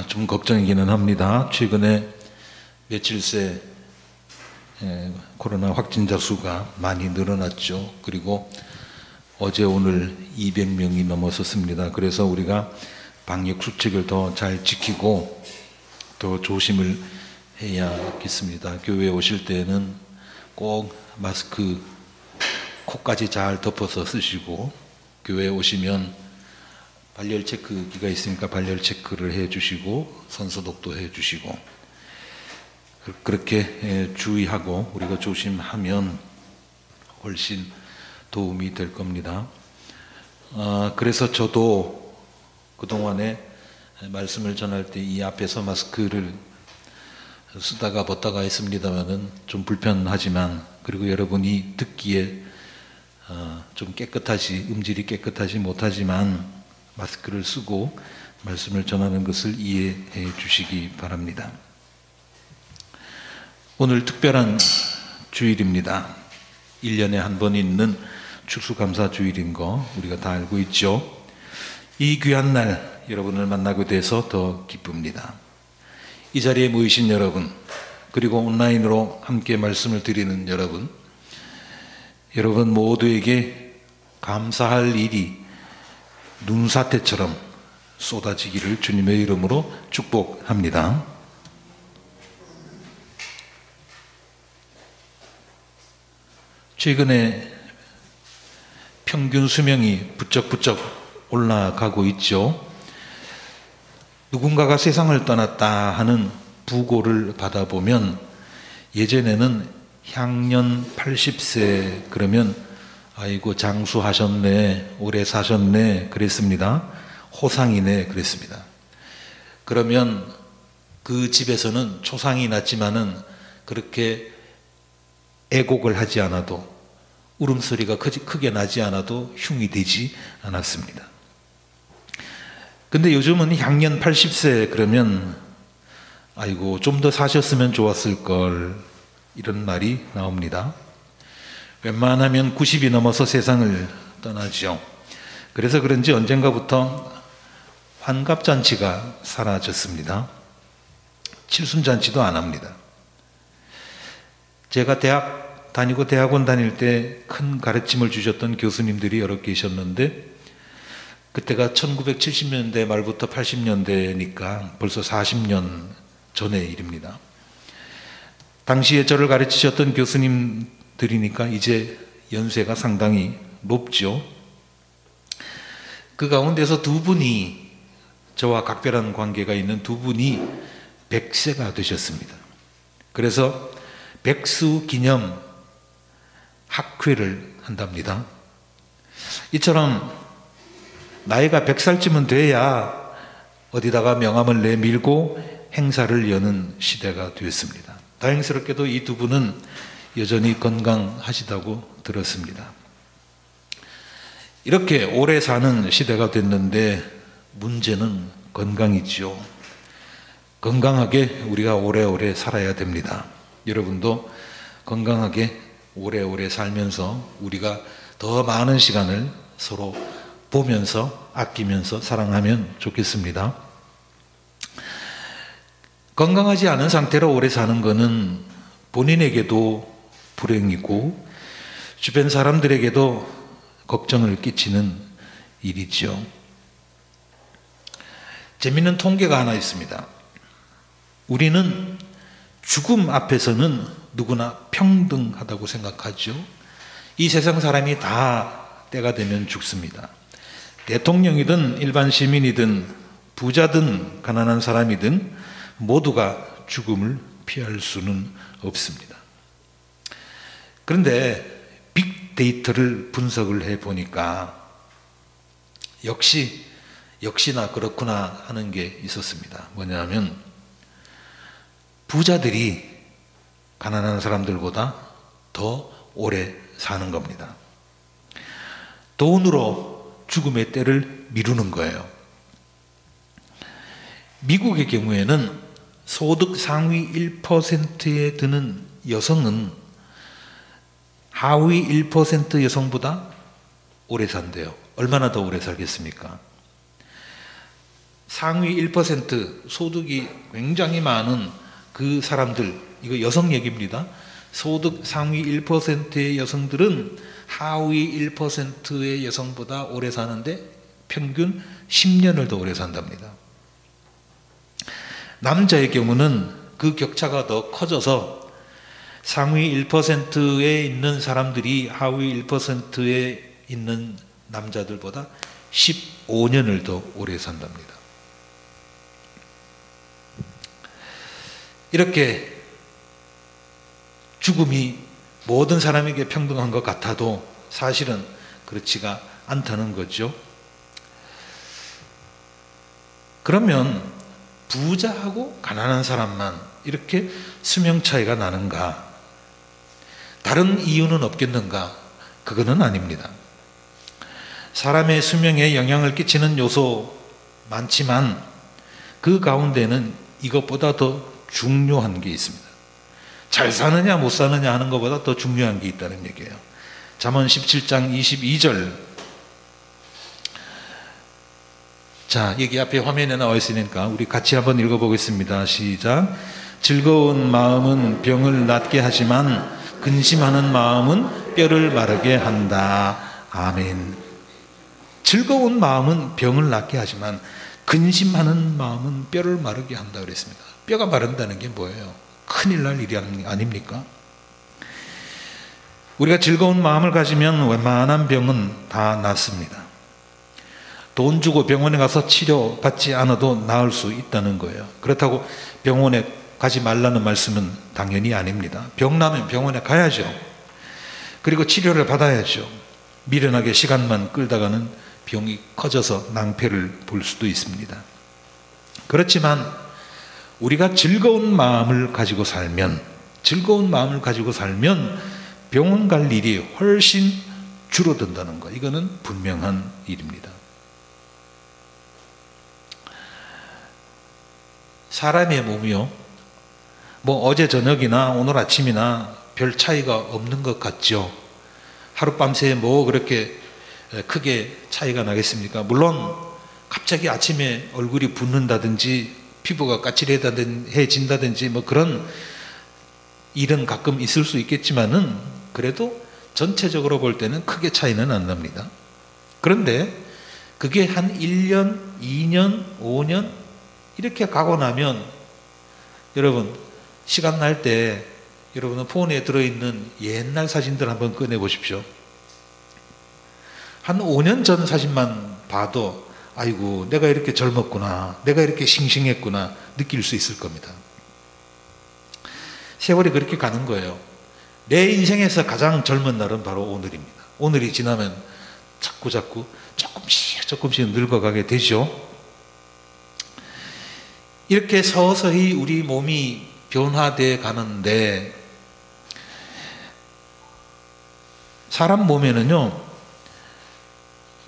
좀 걱정이기는 합니다. 최근에 며칠 새 코로나 확진자 수가 많이 늘어났죠. 그리고 어제 오늘 200명이 넘어섰습니다. 그래서 우리가 방역 수칙을 더 잘 지키고 더 조심을 해야겠습니다. 교회에 오실 때는 꼭 마스크 코까지 잘 덮어서 쓰시고, 교회에 오시면 발열 체크기가 있으니까 발열 체크를 해 주시고 손소독도 해 주시고, 그렇게 주의하고 우리가 조심하면 훨씬 도움이 될 겁니다. 그래서 저도 그동안에 말씀을 전할 때 이 앞에서 마스크를 쓰다가 벗다가 했습니다만은 좀 불편하지만, 그리고 여러분이 듣기에 좀 깨끗하지, 음질이 깨끗하지 못하지만 마스크를 쓰고 말씀을 전하는 것을 이해해 주시기 바랍니다. 오늘 특별한 주일입니다. 1년에 한 번 있는 추수감사 주일인 거 우리가 다 알고 있죠. 이 귀한 날 여러분을 만나게 돼서 더 기쁩니다. 이 자리에 모이신 여러분, 그리고 온라인으로 함께 말씀을 드리는 여러분 모두에게 감사할 일이 눈사태처럼 쏟아지기를 주님의 이름으로 축복합니다. 최근에 평균 수명이 부쩍부쩍 올라가고 있죠. 누군가가 세상을 떠났다 하는 부고를 받아보면, 예전에는 향년 80세 그러면 아이고 장수하셨네, 오래 사셨네 그랬습니다. 호상이네 그랬습니다. 그러면 그 집에서는 초상이 났지만은 그렇게 애곡을 하지 않아도, 울음소리가 크게 나지 않아도 흉이 되지 않았습니다. 근데 요즘은 향년 80세 그러면 아이고 좀 더 사셨으면 좋았을 걸, 이런 말이 나옵니다. 웬만하면 90이 넘어서 세상을 떠나죠. 그래서 그런지 언젠가부터 환갑잔치가 사라졌습니다. 칠순잔치도 안 합니다. 제가 대학원 다닐 때 큰 가르침을 주셨던 교수님들이 여러 계셨는데, 그때가 1970년대 말부터 80년대니까 벌써 40년 전의 일입니다. 당시에 저를 가르치셨던 교수님들이니까 이제 연세가 상당히 높죠. 그 가운데서 두 분이, 저와 각별한 관계가 있는 두 분이 100세가 되셨습니다. 그래서 백수 기념 학회를 한답니다. 이처럼 나이가 100살쯤은 돼야 어디다가 명함을 내밀고 행사를 여는 시대가 되었습니다. 다행스럽게도 이 두 분은 여전히 건강하시다고 들었습니다. 이렇게 오래 사는 시대가 됐는데 문제는 건강이죠. 건강하게 우리가 오래오래 살아야 됩니다. 여러분도 건강하게 오래오래 살면서 우리가 더 많은 시간을 서로 보면서 아끼면서 사랑하면 좋겠습니다. 건강하지 않은 상태로 오래 사는 것은 본인에게도 불행이고 주변 사람들에게도 걱정을 끼치는 일이죠. 재미있는 통계가 하나 있습니다. 우리는 죽음 앞에서는 누구나 평등하다고 생각하죠. 이 세상 사람이 다 때가 되면 죽습니다. 대통령이든 일반 시민이든 부자든 가난한 사람이든 모두가 죽음을 피할 수는 없습니다. 그런데 빅데이터를 분석을 해보니까 역시나 그렇구나 하는 게 있었습니다. 뭐냐면 부자들이 가난한 사람들보다 더 오래 사는 겁니다. 돈으로 죽음의 때를 미루는 거예요. 미국의 경우에는 소득 상위 1%에 드는 여성은 하위 1% 여성보다 오래 산대요. 얼마나 더 오래 살겠습니까? 상위 1% 소득이 굉장히 많은 그 사람들, 이거 여성 얘기입니다. 소득 상위 1%의 여성들은 하위 1%의 여성보다 오래 사는데 평균 10년을 더 오래 산답니다. 남자의 경우는 그 격차가 더 커져서 상위 1%에 있는 사람들이 하위 1%에 있는 남자들보다 15년을 더 오래 산답니다. 이렇게 죽음이 모든 사람에게 평등한 것 같아도 사실은 그렇지가 않다는 거죠. 그러면 부자하고 가난한 사람만 이렇게 수명 차이가 나는가? 다른 이유는 없겠는가? 그거는 아닙니다. 사람의 수명에 영향을 끼치는 요소 많지만 그 가운데는 이것보다 더 중요한 게 있습니다. 잘 사느냐 못 사느냐 하는 것보다 더 중요한 게 있다는 얘기예요. 잠언 17장 22절. 자, 여기 앞에 화면에 나와 있으니까 우리 같이 한번 읽어보겠습니다. 시작. 즐거운 마음은 병을 낫게 하지만 근심하는 마음은 뼈를 마르게 한다. 아멘. 즐거운 마음은 병을 낫게 하지만 근심하는 마음은 뼈를 마르게 한다 그랬습니다. 뼈가 마른다는 게 뭐예요? 큰일 날 일이 아닙니까? 우리가 즐거운 마음을 가지면 웬만한 병은 다 낫습니다. 돈 주고 병원에 가서 치료받지 않아도 나을 수 있다는 거예요. 그렇다고 병원에 가지 말라는 말씀은 당연히 아닙니다. 병 나면 병원에 가야죠. 그리고 치료를 받아야죠. 미련하게 시간만 끌다가는 병이 커져서 낭패를 볼 수도 있습니다. 그렇지만 우리가 즐거운 마음을 가지고 살면 병원 갈 일이 훨씬 줄어든다는 거, 이거는 분명한 일입니다. 사람의 몸이요, 뭐 어제 저녁이나 오늘 아침이나 별 차이가 없는 것 같죠. 하룻밤새 뭐 그렇게 크게 차이가 나겠습니까? 물론 갑자기 아침에 얼굴이 붓는다든지 피부가 까칠해진다든지 뭐 그런 일은 가끔 있을 수 있겠지만은 그래도 전체적으로 볼 때는 크게 차이는 안 납니다. 그런데 그게 한 1년, 2년, 5년 이렇게 가고 나면 여러분 시간 날 때 여러분은 폰에 들어있는 옛날 사진들 한번 꺼내 보십시오. 한 5년 전 사진만 봐도 아이고 내가 이렇게 젊었구나, 내가 이렇게 싱싱했구나 느낄 수 있을 겁니다. 세월이 그렇게 가는 거예요. 내 인생에서 가장 젊은 날은 바로 오늘입니다. 오늘이 지나면 자꾸 조금씩 늙어가게 되죠. 이렇게 서서히 우리 몸이 변화되어 가는데 사람 몸에는요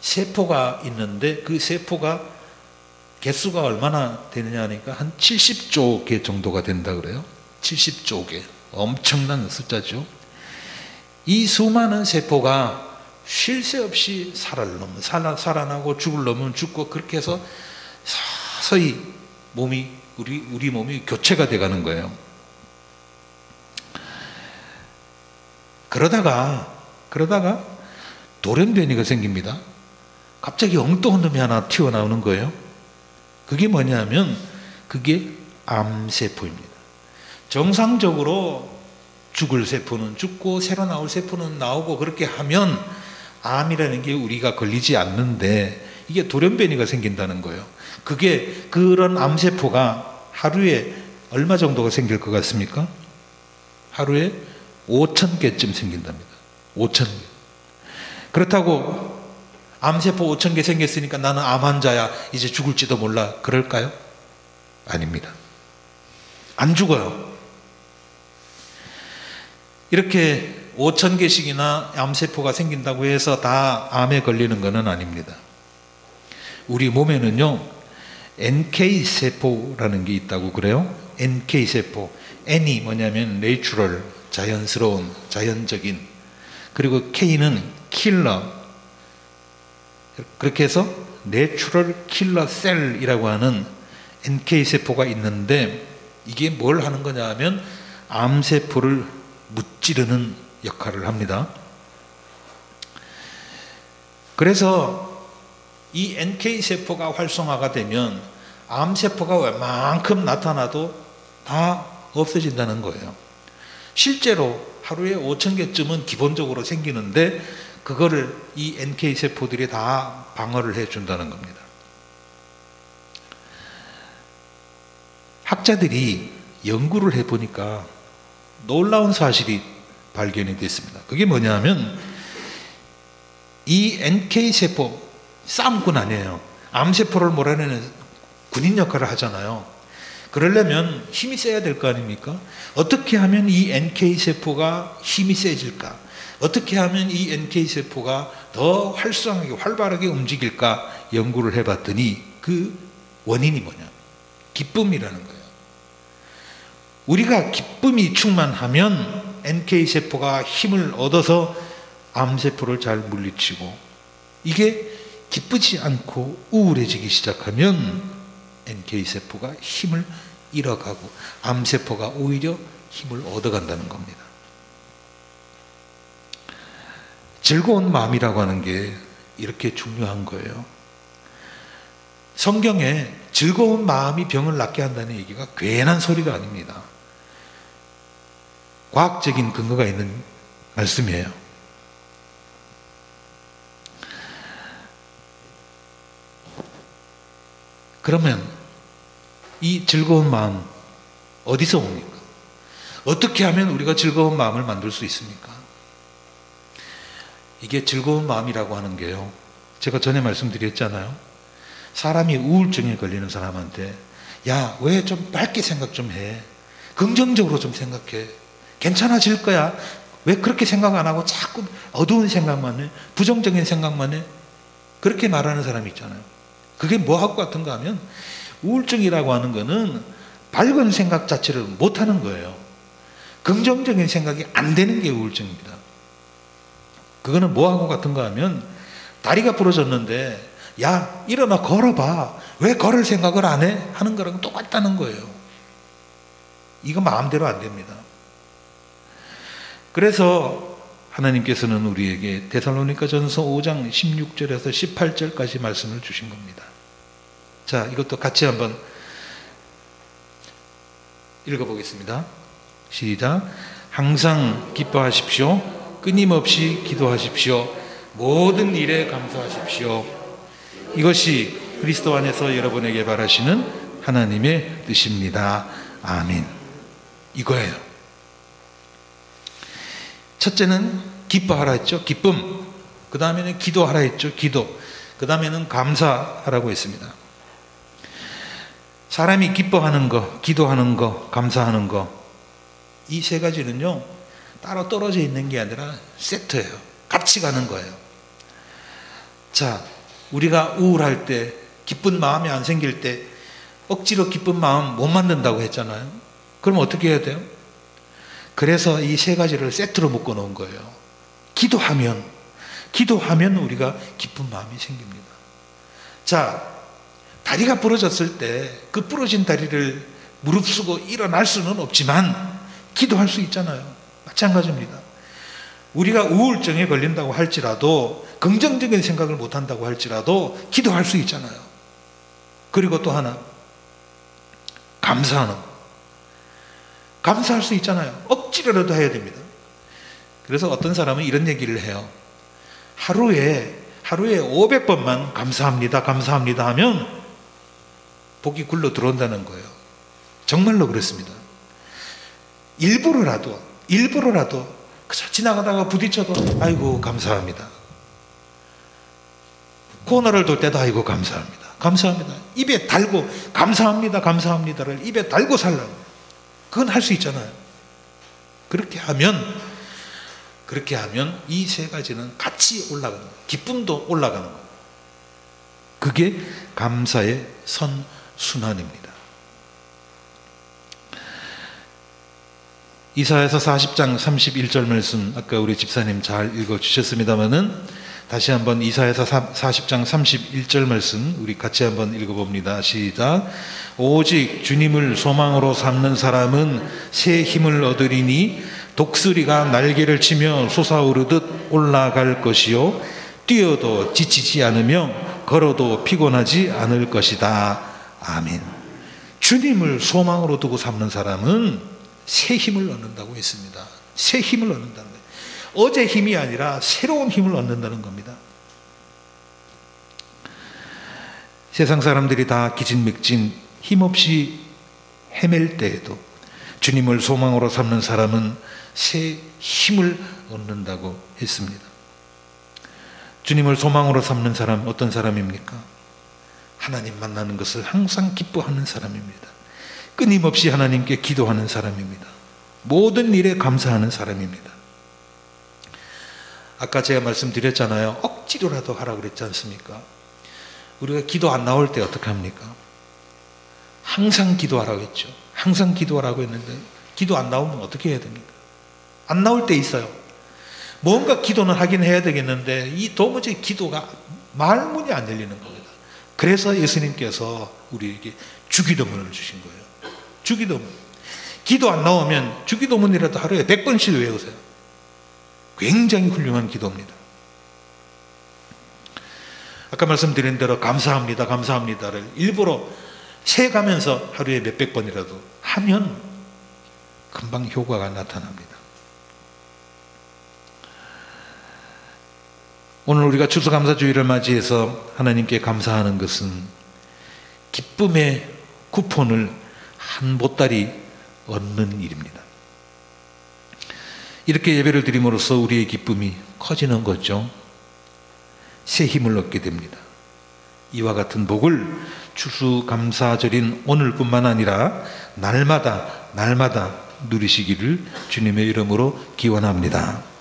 세포가 있는데 그 세포가 개수가 얼마나 되느냐 하니까 한 70조 개 정도가 된다 그래요. 70조 개. 엄청난 숫자죠. 이 수많은 세포가 쉴 새 없이 살아나고 죽을 놈은 죽고 그렇게 해서 서서히 우리 몸이 교체가 돼 가는 거예요. 그러다가 돌연변이가 생깁니다. 갑자기 엉뚱한 놈이 하나 튀어나오는 거예요. 그게 뭐냐면 그게 암세포입니다. 정상적으로 죽을 세포는 죽고 새로 나올 세포는 나오고 그렇게 하면 암이라는 게 우리가 걸리지 않는데 이게 돌연변이가 생긴다는 거예요. 그런 암세포가 하루에 얼마 정도가 생길 것 같습니까? 하루에 5,000개쯤 생긴답니다. 5,000개. 그렇다고 암세포 5,000개 생겼으니까 나는 암 환자야 이제 죽을지도 몰라 그럴까요? 아닙니다. 안 죽어요. 이렇게 5,000개씩이나 암세포가 생긴다고 해서 다 암에 걸리는 것은 아닙니다. 우리 몸에는요 NK세포라는 게 있다고 그래요. NK세포. N이 뭐냐면 내추럴, 자연스러운, 자연적인, 그리고 K는 킬러. 그렇게 해서 내추럴 킬러 셀이라고 하는 NK세포가 있는데, 이게 뭘 하는 거냐 하면 암세포를 무찌르는 역할을 합니다. 그래서 이 NK세포가 활성화가 되면 암세포가 웬만큼 나타나도 다 없어진다는 거예요. 실제로 하루에 5,000개쯤은 기본적으로 생기는데, 그거를 이 NK세포들이 다 방어를 해준다는 겁니다. 학자들이 연구를 해보니까 놀라운 사실이 발견이 됐습니다. 그게 뭐냐면, 이 NK세포, 싸움꾼 아니에요. 암세포를 몰아내는 군인 역할을 하잖아요. 그러려면 힘이 세야 될 거 아닙니까? 어떻게 하면 이 NK세포가 힘이 세질까? 어떻게 하면 이 NK세포가 더 활성하게 활발하게 움직일까 연구를 해봤더니 그 원인이 뭐냐? 기쁨이라는 거예요. 우리가 기쁨이 충만하면 NK세포가 힘을 얻어서 암세포를 잘 물리치고, 이게 기쁘지 않고 우울해지기 시작하면 NK세포가 힘을 잃어가고 암세포가 오히려 힘을 얻어간다는 겁니다. 즐거운 마음이라고 하는 게 이렇게 중요한 거예요. 성경에 즐거운 마음이 병을 낫게 한다는 얘기가 괜한 소리가 아닙니다. 과학적인 근거가 있는 말씀이에요. 그러면 이 즐거운 마음 어디서 옵니까? 어떻게 하면 우리가 즐거운 마음을 만들 수 있습니까? 이게 즐거운 마음이라고 하는 게요, 제가 전에 말씀드렸잖아요. 사람이 우울증에 걸리는 사람한테, 야, 왜 좀 밝게 생각 좀 해, 긍정적으로 좀 생각해, 괜찮아질 거야, 왜 그렇게 생각 안 하고 자꾸 어두운 생각만 해, 부정적인 생각만 해, 그렇게 말하는 사람이 있잖아요. 그게 뭐하고 같은가 하면, 우울증이라고 하는 거는 밝은 생각 자체를 못하는 거예요. 긍정적인 생각이 안 되는 게 우울증입니다. 그거는 뭐하고 같은가 하면, 다리가 부러졌는데 야, 일어나 걸어봐, 왜 걸을 생각을 안 해? 하는 거랑 똑같다는 거예요. 이거 마음대로 안 됩니다. 그래서 하나님께서는 우리에게 데살로니가전서 5장 16절에서 18절까지 말씀을 주신 겁니다. 자, 이것도 같이 한번 읽어보겠습니다. 시작. 항상 기뻐하십시오. 끊임없이 기도하십시오. 모든 일에 감사하십시오. 이것이 그리스도 안에서 여러분에게 바라시는 하나님의 뜻입니다. 아멘. 이거예요. 첫째는 기뻐하라 했죠. 기쁨. 그 다음에는 기도하라 했죠. 기도. 그 다음에는 감사하라고 했습니다. 사람이 기뻐하는 거, 기도하는 거, 감사하는 거, 이 세 가지는요, 따로 떨어져 있는 게 아니라 세트예요. 같이 가는 거예요. 자, 우리가 우울할 때, 기쁜 마음이 안 생길 때 억지로 기쁜 마음 못 만든다고 했잖아요. 그럼 어떻게 해야 돼요? 그래서 이 세 가지를 세트로 묶어 놓은 거예요. 기도하면 우리가 기쁜 마음이 생깁니다. 자, 다리가 부러졌을 때 그 부러진 다리를 무릅쓰고 일어날 수는 없지만 기도할 수 있잖아요. 마찬가지입니다. 우리가 우울증에 걸린다고 할지라도, 긍정적인 생각을 못한다고 할지라도 기도할 수 있잖아요. 그리고 또 하나, 감사하는 거. 감사할 수 있잖아요. 억지로라도 해야 됩니다. 그래서 어떤 사람은 이런 얘기를 해요. 하루에 500번만 감사합니다, 감사합니다 하면 복이 굴러 들어온다는 거예요. 정말로 그렇습니다. 일부러라도 그저 지나가다가 부딪혀도 아이고 감사합니다. 코너를 돌 때도 아이고 감사합니다, 감사합니다. 입에 달고 감사합니다, 감사합니다를 입에 달고 살라고. 그건 할 수 있잖아요. 그렇게 하면 이 세 가지는 같이 올라가는 거예요. 기쁨도 올라가는 거예요. 그게 감사의 선순환입니다. 이사야서 40장 31절 말씀, 아까 우리 집사님 잘 읽어주셨습니다마는 다시 한번 이사야서 40장 31절 말씀 우리 같이 한번 읽어봅니다. 시작. 오직 주님을 소망으로 삼는 사람은 새 힘을 얻으리니 독수리가 날개를 치며 솟아오르듯 올라갈 것이요 뛰어도 지치지 않으며 걸어도 피곤하지 않을 것이다. 아멘. 주님을 소망으로 두고 삼는 사람은 새 힘을 얻는다고 했습니다. 새 힘을 얻는다는 거예요. 어제 힘이 아니라 새로운 힘을 얻는다는 겁니다. 세상 사람들이 다 기진맥진 힘없이 헤맬 때에도 주님을 소망으로 삼는 사람은 새 힘을 얻는다고 했습니다. 주님을 소망으로 삼는 사람 어떤 사람입니까? 하나님 만나는 것을 항상 기뻐하는 사람입니다. 끊임없이 하나님께 기도하는 사람입니다. 모든 일에 감사하는 사람입니다. 아까 제가 말씀드렸잖아요. 억지로라도 하라고 그랬지 않습니까? 우리가 기도 안 나올 때 어떻게 합니까? 항상 기도하라고 했죠. 항상 기도하라고 했는데 기도 안 나오면 어떻게 해야 됩니까? 안 나올 때 있어요. 뭔가 기도는 하긴 해야 되겠는데 이 도무지 기도가 말문이 안 열리는 겁니다. 그래서 예수님께서 우리에게 주기도문을 주신 거예요. 주기도문. 기도 안 나오면 주기도문이라도 하루에 100번씩 외우세요. 굉장히 훌륭한 기도입니다. 아까 말씀드린 대로 감사합니다, 감사합니다를 일부러 세가면서 하루에 몇백 번이라도 하면 금방 효과가 나타납니다. 오늘 우리가 추수감사주의를 맞이해서 하나님께 감사하는 것은 기쁨의 쿠폰을 한 보따리 얻는 일입니다. 이렇게 예배를 드림으로써 우리의 기쁨이 커지는 거죠. 새 힘을 얻게 됩니다. 이와 같은 복을 추수감사절인 오늘뿐만 아니라 날마다 누리시기를 주님의 이름으로 기원합니다.